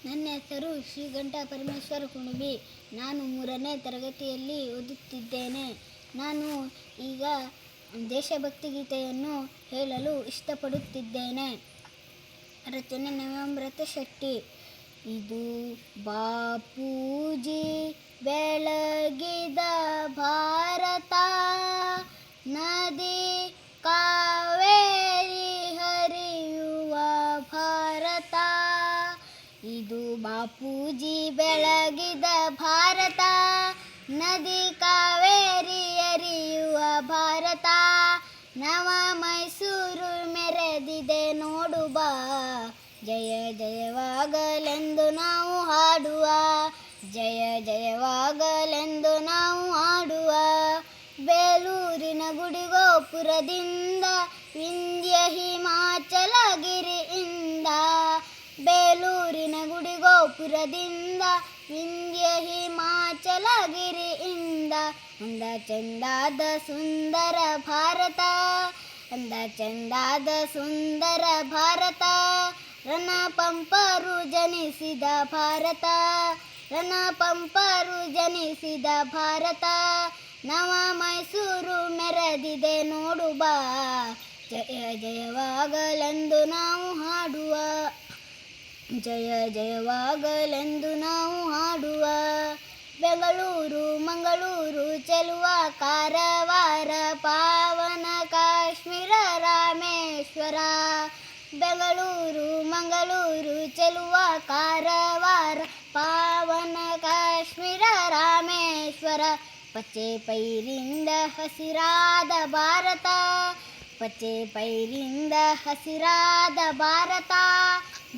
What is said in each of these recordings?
ನನ್ನ ಹೆಸರು ಶ್ರೀಕಂಠ ಪರಮೇಶ್ವರ ಕುಣಬಿ. ನಾನು 3ನೇ ತರಗತಿಯಲ್ಲಿ ಓದುತ್ತಿದ್ದೇನೆ. ನಾನು ಈಗ ದೇಶಭಕ್ತಿ ಗೀತೆಯನ್ನು ಹೇಳಲು ಇಷ್ಟಪಡುತ್ತಿದ್ದೇನೆ. ರಚನೆ ನವೇಂದ್ರನಾಥ ಶೆಟ್ಟಿ. ಇದು ಬಾಪೂಜಿ ಬೆಳಗಿದ ಭಾರತ, ನದಿ ಕಾವೇರಿ ಹರಿಯುವ ಭಾರತ. ಇದು ಬಾಪೂಜಿ ಬೆಳಗಿದ ಭಾರತ, ನದಿ ಕಾವೇರಿ ಹರಿಯುವ ಭಾರತ. ನವ ಮೈಸೂರು ಮೆರೆದಿದೆ ನೋಡು ಬಾ, ಜಯ ಜಯವಾಗಲೆಂದು ನಾವು ಹಾಡುವ, ಜಯ ಜಯವಾಗಲೆಂದು ನಾವು ಹಾಡುವ. ಬೇಲೂರಿನ ಗುಡಿಗೋಪುರದಿಂದ ವಿಂಧ್ಯ ಹಿಮಾಚಲಗಿರಿಯಿಂದ, ಬೇಲೂರಿನ ಗುಡಿಗೋಪುರದಿಂದ ವಿಂಧ್ಯ ಹಿಮಾಚಲಗಿರಿಯಿಂದ. ಅಂದ ಚಂದಾದ ಸುಂದರ ಭಾರತ, ಅಂದ ಚಂದಾದ ಸುಂದರ ಭಾರತ. ರಣಪಂಪರು ಜನಿಸಿದ ಭಾರತ, ರಣಪಂಪರು ಜನಿಸಿದ ಭಾರತ. ನವ ಮೈಸೂರು ಮೆರೆದಿದೆ ನೋಡು ಬಾ, ಜಯ ಜಯವಾಗಲೆಂದು ನಾವು ಹಾಡುವ, ಜಯ ಜಯವಾಗಲೆಂದು ನಾವು ಹಾಡುವ. ಬೆಂಗಳೂರು ಮಂಗಳೂರು ಚೆಲುವ ಕಾರವಾರ, ಪಾವನ ಕಾಶ್ಮೀರ ರಾಮೇಶ್ವರ. ಬೆಂಗಳೂರು ಮಂಗಳೂರು ಚೆಲುವ ಕಾರವಾರ, ಪಾವನ ಕಾಶ್ಮೀರ ರಾಮೇಶ್ವರ. ಪಚ್ಚೆ ಪೈರಿಂದ ಹಸಿರಾದ ಭಾರತ, ಪಚ್ಚೆ ಪೈರಿಂದ ಹಸಿರಾದ ಭಾರತ.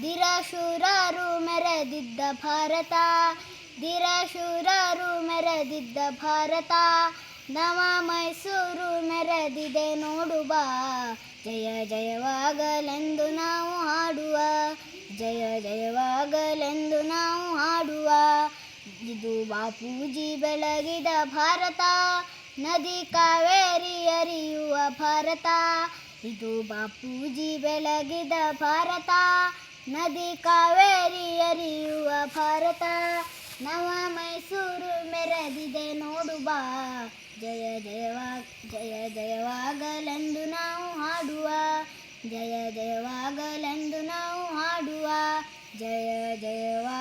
ಧೀರಶೂರರು ಮೆರೆದಿದ್ದ ಭಾರತ, ಧೀರಶೂರರು ಮೆರೆದಿದ್ದ ಭಾರತ. ನವ ಮೈಸೂರು ಮೆರೆದಿದೆ ನೋಡು ಬಾ, ಜಯ ಜಯವಾಗಲೆಂದು ನಾವು ಹಾಡುವ, ಜಯ ಜಯವಾಗಲೆಂದು ನಾವು ಹಾಡುವ. ಇದು ಬಾಪೂಜಿ ಬೆಳಗಿದ ಭಾರತ, ನದಿ ಕಾವೇರಿ ಹರಿಯುವ ಭಾರತ. ಇದು ಬಾಪೂಜಿ ಬೆಳಗಿದ ಭಾರತ, ನದಿ ಕಾವೇರಿ ಹರಿಯುವ ಭಾರತ. ನವ ಮೈಸೂರು ಮೆರೆದಿದೆ ನೋಡು ಬಾ, ಜಯ ಜಯವಾಗಲೆಂದು ನಾವು ಹಾಡುವ, ಜಯ ಜಯವಾಗಲೆಂದು ನಾವು ಹಾಡುವ, ಜಯ ಜಯವಾ